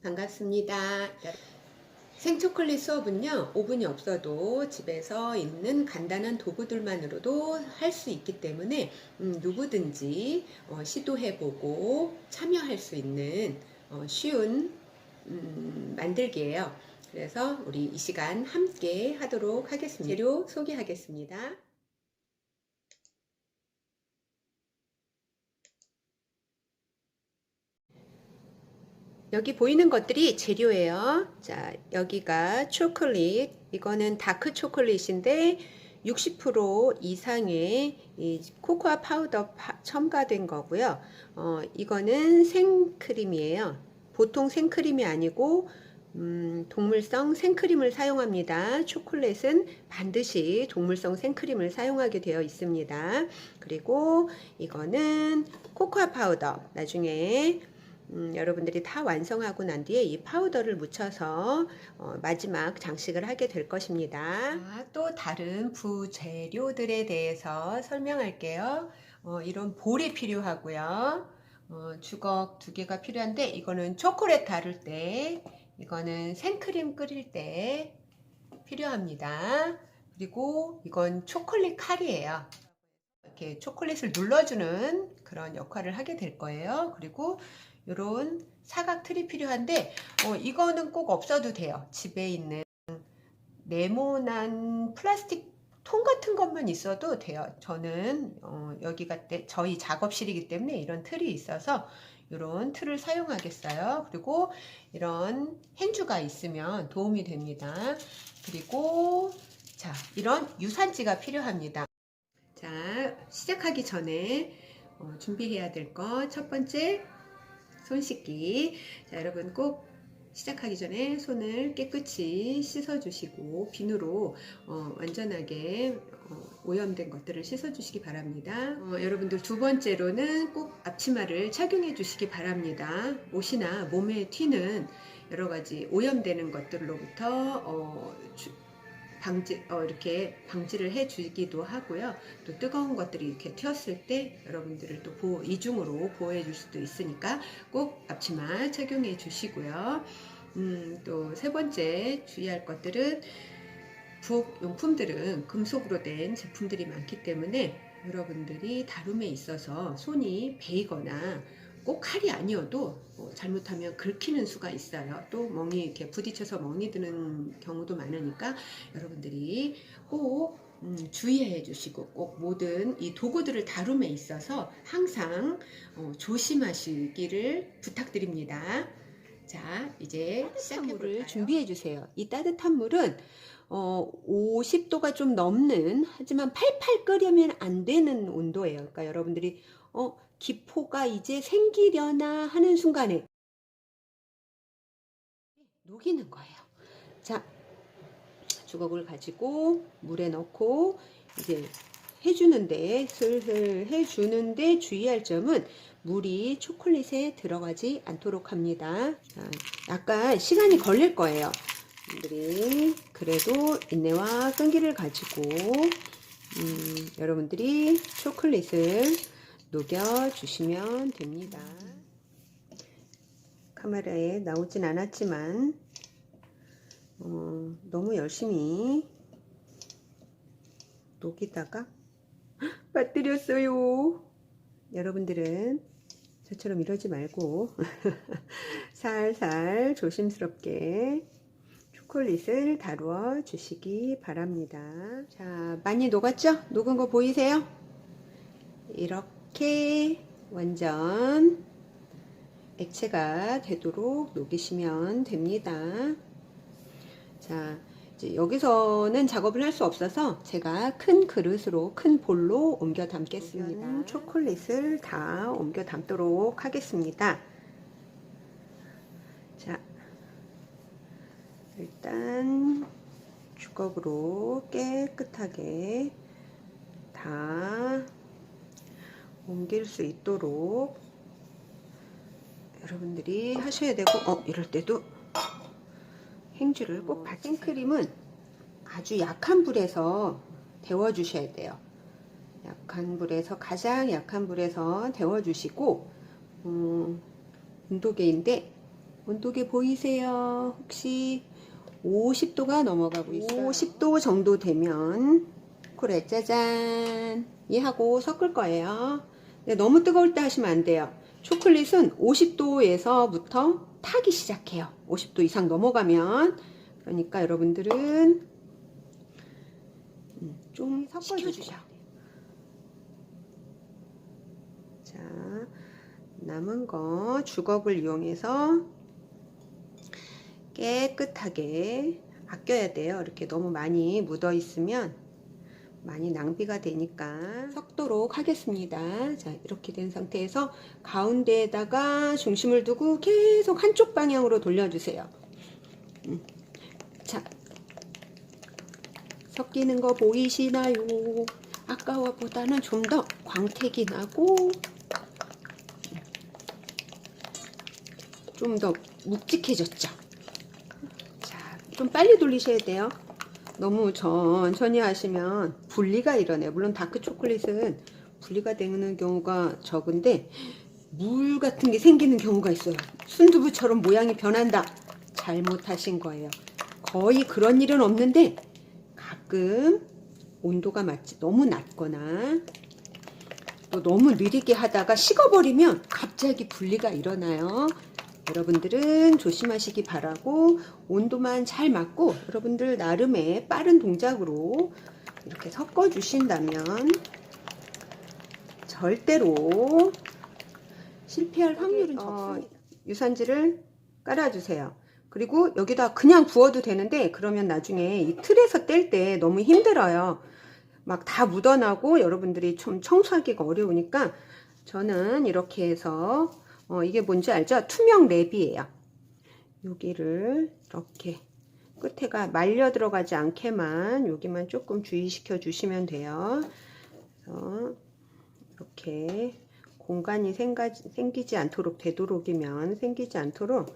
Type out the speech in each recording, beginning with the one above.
반갑습니다. 생초콜릿 수업은요, 오븐이 없어도 집에서 있는 간단한 도구들만으로도 할 수 있기 때문에 누구든지 시도해보고 참여할 수 있는 쉬운 만들기예요. 그래서 우리 이 시간 함께 하도록 하겠습니다. 재료 소개하겠습니다. 여기 보이는 것들이 재료예요. 자, 여기가 초콜릿. 이거는 다크 초콜릿인데 60% 이상의 이 코코아 파우더 첨가된 거고요. 이거는 생크림이에요. 보통 생크림이 아니고 동물성 생크림을 사용합니다. 초콜릿은 반드시 동물성 생크림을 사용하게 되어 있습니다. 그리고 이거는 코코아 파우더. 나중에 여러분들이 다 완성하고 난 뒤에 이 파우더를 묻혀서 마지막 장식을 하게 될 것입니다. 또 다른 부재료들에 대해서 설명할게요. 이런 볼이 필요하고요. 주걱 2개가 필요한데 이거는 초콜릿 다룰 때, 이거는 생크림 끓일 때 필요합니다. 그리고 이건 초콜릿 칼이에요. 이렇게 초콜릿을 눌러주는 그런 역할을 하게 될 거예요. 그리고 이런 사각 틀이 필요한데 이거는 꼭 없어도 돼요. 집에 있는 네모난 플라스틱 통 같은 것만 있어도 돼요. 저는 여기가 저희 작업실이기 때문에 이런 틀이 있어서 이런 틀을 사용하겠어요. 그리고 이런 행주가 있으면 도움이 됩니다. 그리고 자, 이런 유산지가 필요합니다. 자, 시작하기 전에 준비해야 될 것 첫 번째, 손 씻기. 자, 여러분 꼭 시작하기 전에 손을 깨끗이 씻어 주시고 비누로 완전하게 오염된 것들을 씻어 주시기 바랍니다. 여러분들 두 번째로는 꼭 앞치마를 착용해 주시기 바랍니다. 옷이나 몸에 튀는 여러 가지 오염되는 것들로부터 이렇게 방지를 해주기도 하고요. 또 뜨거운 것들이 이렇게 튀었을 때 여러분들을 또 이중으로 보호해 줄 수도 있으니까 꼭 앞치마 착용해 주시고요. 또 세 번째 주의할 것들은 부엌 용품들은 금속으로 된 제품들이 많기 때문에 여러분들이 다룸에 있어서 손이 베이거나 꼭 칼이 아니어도 잘못하면 긁히는 수가 있어요. 또 멍이 이렇게 부딪혀서 멍이 드는 경우도 많으니까 여러분들이 꼭 주의해 주시고 꼭 모든 이 도구들을 다룸에 있어서 항상 조심하시기를 부탁드립니다. 자, 이제 시작해 볼까요? 준비해 주세요. 이 따뜻한 물은 50도가 좀 넘는, 하지만 팔팔 끓이면 안 되는 온도예요. 그러니까 여러분들이 기포가 이제 생기려나 하는 순간에 녹이는 거예요. 자, 주걱을 가지고 물에 넣고 이제 해주는데, 슬슬 해주는데 주의할 점은 물이 초콜릿에 들어가지 않도록 합니다. 자, 약간 시간이 걸릴 거예요. 여러분들이 그래도 인내와 끈기를 가지고 여러분들이 초콜릿을 녹여주시면 됩니다. 카메라에 나오진 않았지만 너무 열심히 녹이다가 빠뜨렸어요. 여러분들은 저처럼 이러지 말고 살살 조심스럽게 초콜릿을 다루어 주시기 바랍니다. 자, 많이 녹았죠? 녹은 거 보이세요? 이렇게 완전 액체가 되도록 녹이시면 됩니다. 자, 이제 여기서는 작업을 할 수 없어서 제가 큰 그릇으로, 큰 볼로 옮겨 담겠습니다. 초콜릿을 다 옮겨 담도록 하겠습니다. 자, 일단 주걱으로 깨끗하게 다 옮길 수 있도록 여러분들이 하셔야 되고, 이럴 때도 행주를 꼭 생크림은 아주 약한 불에서 데워 주셔야 돼요. 약한 불에서, 가장 약한 불에서 데워 주시고 온도계인데 온도계 보이세요? 혹시 50도가 넘어가고 있어요. 50도 정도 되면 초콜릿 짜잔 이 하고 섞을 거예요. 근데 너무 뜨거울 때 하시면 안 돼요. 초콜릿은 50도에서부터 타기 시작해요. 50도 이상 넘어가면. 그러니까 여러분들은 좀 섞어주셔야 돼요. 자, 남은 거 주걱을 이용해서 깨끗하게 아껴야 돼요. 이렇게 너무 많이 묻어 있으면 많이 낭비가 되니까 섞도록 하겠습니다. 자, 이렇게 된 상태에서 가운데에다가 중심을 두고 계속 한쪽 방향으로 돌려주세요. 자, 섞이는 거 보이시나요? 아까와보다는 좀 더 광택이 나고 좀 더 묵직해졌죠. 자, 좀 빨리 돌리셔야 돼요. 너무 천천히 하시면 분리가 일어나요. 물론 다크 초콜릿은 분리가 되는 경우가 적은데 물 같은 게 생기는 경우가 있어요. 순두부처럼 모양이 변한다. 잘못하신 거예요. 거의 그런 일은 없는데 가끔 온도가 너무 낮거나 또 너무 느리게 하다가 식어버리면 갑자기 분리가 일어나요. 여러분들은 조심하시기 바라고 온도만 잘 맞고 여러분들 나름의 빠른 동작으로 이렇게 섞어 주신다면 절대로 실패할 확률은 적습니다. 유산지를 깔아주세요. 그리고 여기다 그냥 부어도 되는데 그러면 나중에 이 틀에서 뗄 때 너무 힘들어요. 막 다 묻어나고 여러분들이 좀 청소하기가 어려우니까 저는 이렇게 해서 이게 뭔지 알죠? 투명 랩이에요. 여기를 이렇게 끝에가 말려 들어가지 않게만 여기만 조금 주의시켜 주시면 돼요. 이렇게 공간이 생기지 않도록 되도록이면 생기지 않도록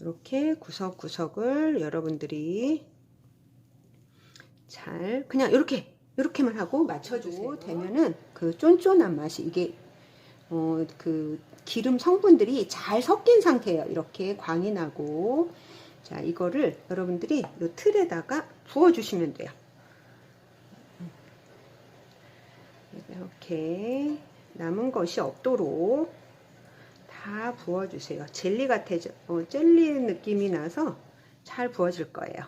이렇게 구석구석을 여러분들이 잘 그냥 이렇게만 하고 맞춰주세요. 되면은 그 쫀쫀한 맛이 이게 그 기름 성분들이 잘 섞인 상태예요. 이렇게 광이 나고 자 이거를 여러분들이 이 틀에다가 부어 주시면 돼요. 이렇게 남은 것이 없도록 다 부어주세요. 젤리 같아져, 젤리 느낌이 나서 잘 부어질 거예요.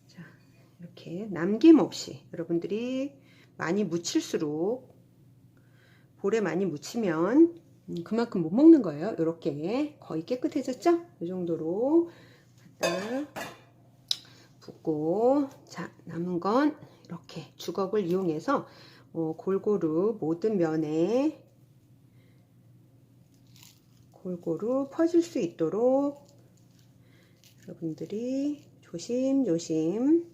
자, 이렇게 남김없이 여러분들이 많이 묻힐수록 볼에 많이 묻히면 그만큼 못 먹는 거예요. 이렇게 거의 깨끗해졌죠? 이 정도로 갖다 붓고 자 남은 건 이렇게 주걱을 이용해서 골고루 모든 면에 골고루 퍼질 수 있도록 여러분들이 조심조심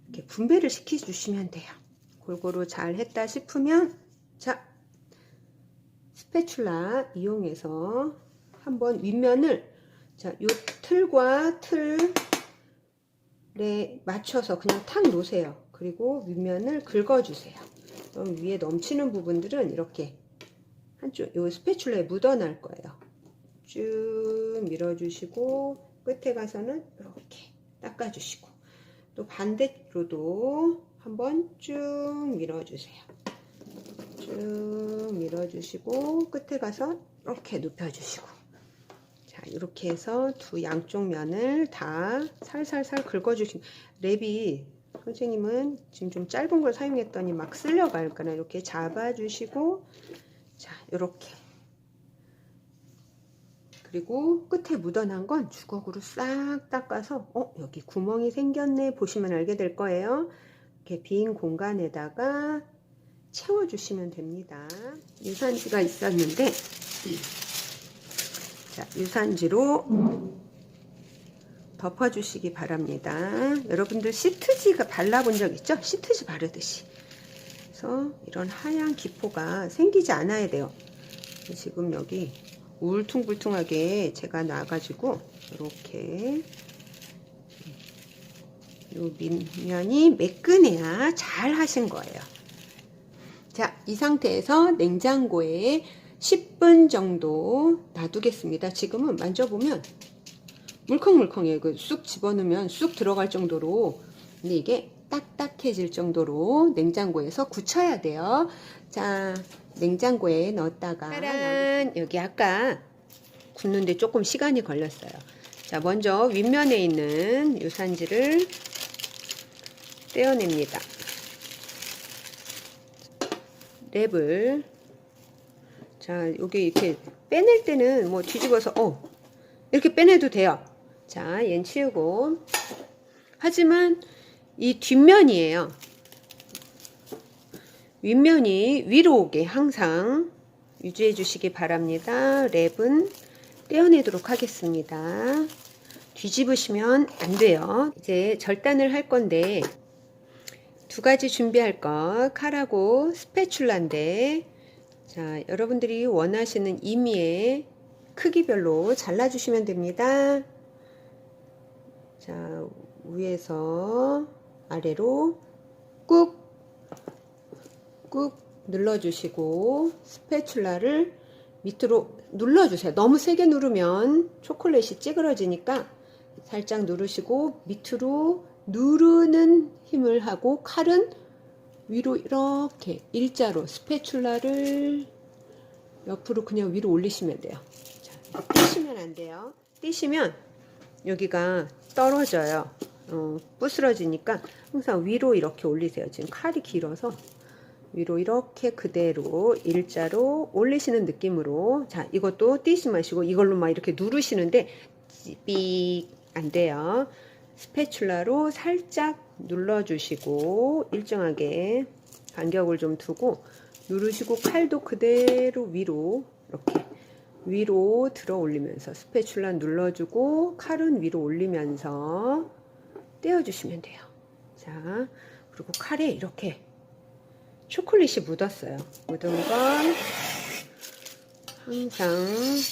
이렇게 분배를 시켜 주시면 돼요. 골고루 잘 했다 싶으면 자 스패츌라 이용해서 한번 윗면을 자, 요 틀과 틀에 맞춰서 그냥 탁 놓으세요. 그리고 윗면을 긁어주세요. 그럼 위에 넘치는 부분들은 이렇게 한쪽 요 스패츌라에 묻어날 거예요. 쭉 밀어주시고 끝에 가서는 이렇게 닦아주시고 또 반대로도 한번 쭉 밀어주세요. 쭉 밀어주시고 끝에 가서 이렇게 눕혀주시고 자 이렇게 해서 두 양쪽 면을 다 살살살 긁어주시고 랩이 선생님은 지금 좀 짧은 걸 사용했더니 막 쓸려갈까나 이렇게 잡아주시고 자 이렇게 그리고 끝에 묻어난 건 주걱으로 싹 닦아서 여기 구멍이 생겼네 보시면 알게 될 거예요. 이렇게 빈 공간에다가 채워주시면 됩니다. 유산지가 있었는데 자, 유산지로 덮어주시기 바랍니다. 여러분들 시트지가 발라본 적 있죠? 시트지 바르듯이. 그래서 이런 하얀 기포가 생기지 않아야 돼요. 지금 여기 울퉁불퉁하게 제가 놔가지고 이렇게 요 밑면이 매끈해야 잘 하신 거예요. 자, 이 상태에서 냉장고에 10분 정도 놔두겠습니다. 지금은 만져보면 물컹물컹해요. 그 쑥 집어넣으면 쑥 들어갈 정도로. 근데 이게 딱딱해질 정도로 냉장고에서 굳혀야 돼요. 자, 냉장고에 넣었다가 짜란! 여기 아까 굽는데 조금 시간이 걸렸어요. 자, 먼저 윗면에 있는 유산지를 떼어냅니다. 랩을, 자, 여기 이렇게 빼낼 때는 뭐 뒤집어서 이렇게 빼내도 돼요. 자, 얘는 치우고. 하지만 이 뒷면이에요. 윗면이 위로 오게 항상 유지해 주시기 바랍니다. 랩은 떼어내도록 하겠습니다. 뒤집으시면 안 돼요. 이제 절단을 할 건데 두 가지 준비할 거, 칼하고 스패츌라인데, 자, 여러분들이 원하시는 임의의 크기별로 잘라주시면 됩니다. 자, 위에서 아래로 꾹 눌러주시고 스패츌라를 밑으로 눌러주세요. 너무 세게 누르면 초콜릿이 찌그러지니까 살짝 누르시고 밑으로 누르는 힘을 하고 칼은 위로 이렇게 일자로 스패츌라를 옆으로 그냥 위로 올리시면 돼요. 자, 띄시면 안 돼요. 띄시면 여기가 떨어져요. 부스러지니까 항상 위로 이렇게 올리세요. 지금 칼이 길어서 위로 이렇게 그대로 일자로 올리시는 느낌으로. 자, 이것도 띄지 마시고 이걸로 막 이렇게 누르시는데 삑 안 돼요. 스패츌라로 살짝 눌러주시고 일정하게 간격을 좀 두고 누르시고 칼도 그대로 위로 이렇게 위로 들어 올리면서 스패츌라 눌러주고 칼은 위로 올리면서 떼어주시면 돼요. 자, 그리고 칼에 이렇게 초콜릿이 묻었어요. 묻은 건 항상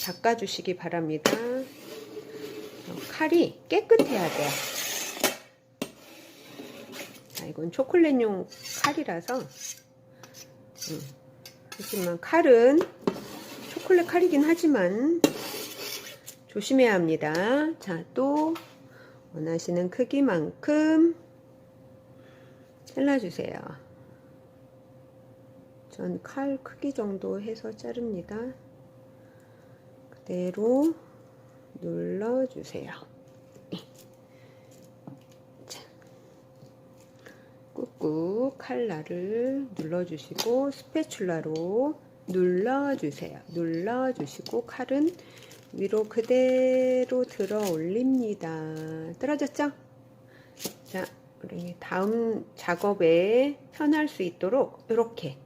닦아주시기 바랍니다. 칼이 깨끗해야 돼요. 자, 이건 초콜릿용 칼이라서 하지만 칼은 초콜릿 칼이긴 하지만 조심해야 합니다. 자, 또 원하시는 크기만큼 잘라주세요. 전 칼 크기 정도 해서 자릅니다. 그대로 눌러주세요. 자, 꾹꾹 칼날을 눌러주시고 스패츌라로 눌러주세요. 눌러주시고 칼은 위로 그대로 들어 올립니다. 떨어졌죠? 자, 우리 다음 작업에 편할 수 있도록 이렇게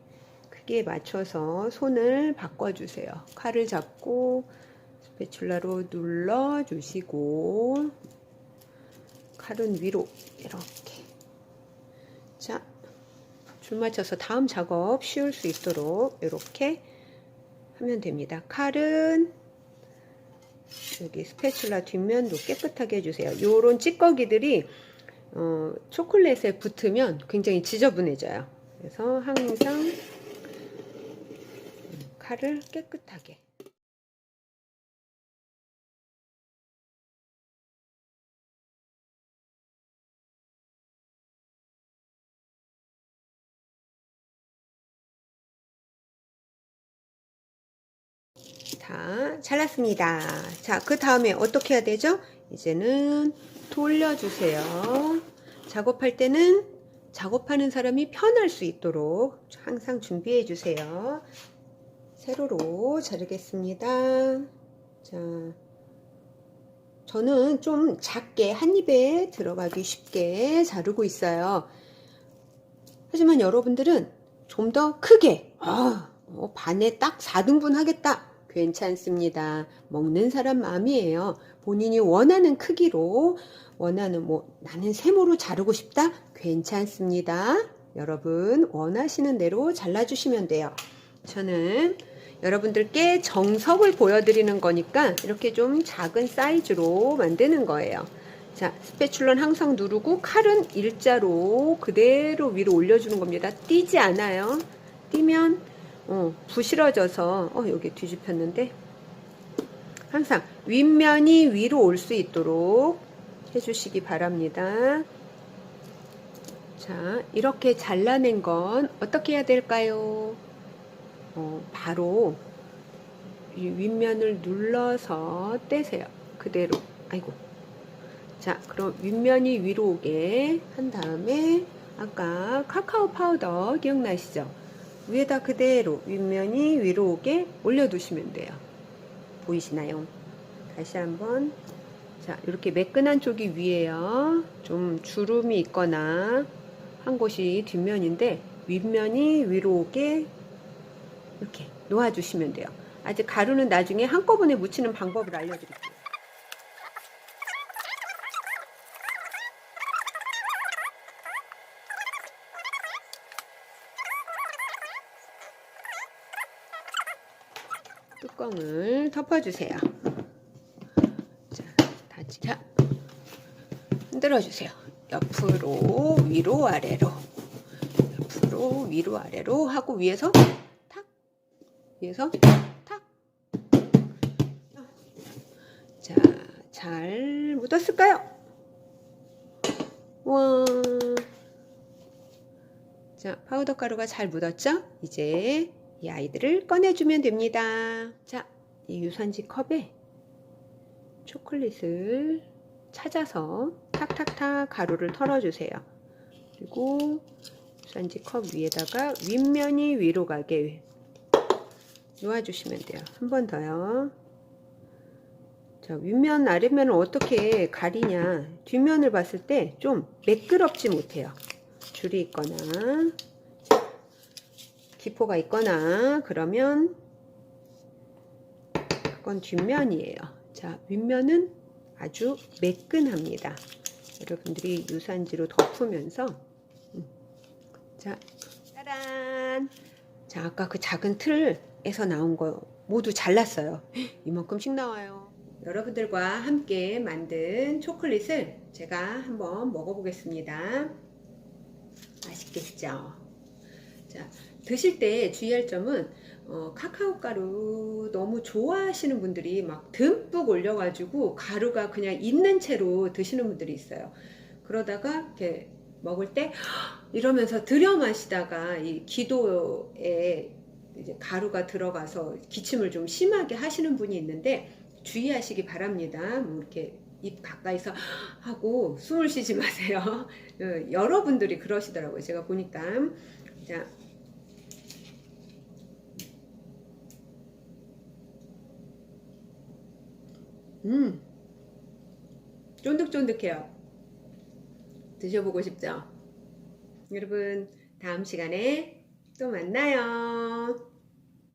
크기에 맞춰서 손을 바꿔주세요. 칼을 잡고 스패츌라로 눌러주시고 칼은 위로 이렇게. 자, 줄 맞춰서 다음 작업 쉬울 수 있도록 이렇게 하면 됩니다. 칼은 여기 스패츌라 뒷면도 깨끗하게 해주세요. 요런 찌꺼기들이 초콜릿에 붙으면 굉장히 지저분해져요. 그래서 항상 칼을 깨끗하게. 다 잘랐습니다. 자, 그 다음에 어떻게 해야 되죠? 이제는 돌려주세요. 작업할 때는 작업하는 사람이 편할 수 있도록 항상 준비해 주세요. 세로로 자르겠습니다. 자, 저는 좀 작게 한 입에 들어가기 쉽게 자르고 있어요. 하지만 여러분들은 좀 더 크게, 반에 딱 4등분 하겠다. 괜찮습니다. 먹는 사람 마음이에요. 본인이 원하는 크기로, 원하는 나는 세모로 자르고 싶다. 괜찮습니다. 여러분 원하시는 대로 잘라주시면 돼요. 저는 여러분들께 정석을 보여드리는 거니까 이렇게 좀 작은 사이즈로 만드는 거예요. 자, 스패츌러는 항상 누르고 칼은 일자로 그대로 위로 올려주는 겁니다. 띄지 않아요. 띄면 부실어져서 여기 뒤집혔는데 항상 윗면이 위로 올 수 있도록 해주시기 바랍니다. 자, 이렇게 잘라낸 건 어떻게 해야 될까요? 바로 이 윗면을 눌러서 떼세요. 그대로. 아이고. 자, 그럼 윗면이 위로 오게 한 다음에 아까 카카오 파우더 기억나시죠? 위에다 그대로 윗면이 위로 오게 올려두시면 돼요. 보이시나요? 다시 한번. 자, 이렇게 매끈한 쪽이 위에요. 좀 주름이 있거나 한 곳이 뒷면인데 윗면이 위로 오게 이렇게 놓아주시면 돼요. 아직 가루는 나중에 한꺼번에 묻히는 방법을 알려드릴게요. 뚜껑을 덮어주세요. 자, 흔들어주세요. 옆으로 위로 아래로, 옆으로 위로 아래로 하고 위에서 탁, 위에서 탁. 자, 잘 묻었을까요? 와, 자, 파우더 가루가 잘 묻었죠? 이제 이 아이들을 꺼내주면 됩니다. 자, 이 유산지 컵에 초콜릿을 찾아서 탁탁탁 가루를 털어주세요. 그리고 유산지 컵 위에다가 윗면이 위로 가게 놓아주시면 돼요. 한 번 더요. 자, 윗면 아랫면을 어떻게 가리냐. 뒷면을 봤을 때 좀 매끄럽지 못해요. 줄이 있거나 기포가 있거나 그러면 그건 뒷면이에요. 자, 윗면은 아주 매끈합니다. 여러분들이 유산지로 덮으면서 자, 짜란! 자, 아까 그 작은 틀에서 나온 거 모두 잘랐어요. 이만큼씩 나와요. 여러분들과 함께 만든 초콜릿을 제가 한번 먹어보겠습니다. 맛있겠죠? 자, 드실 때 주의할 점은 카카오 가루 너무 좋아하시는 분들이 막 듬뿍 올려가지고 가루가 그냥 있는 채로 드시는 분들이 있어요. 그러다가 이렇게 먹을 때 이러면서 들여 마시다가 이 기도에 이제 가루가 들어가서 기침을 좀 심하게 하시는 분이 있는데 주의하시기 바랍니다. 뭐 이렇게 입 가까이서 하고 숨을 쉬지 마세요. 여러분들이 그러시더라고요. 제가 보니까. 자, 쫀득쫀득해요. 드셔보고 싶죠? 여러분, 다음 시간에 또 만나요.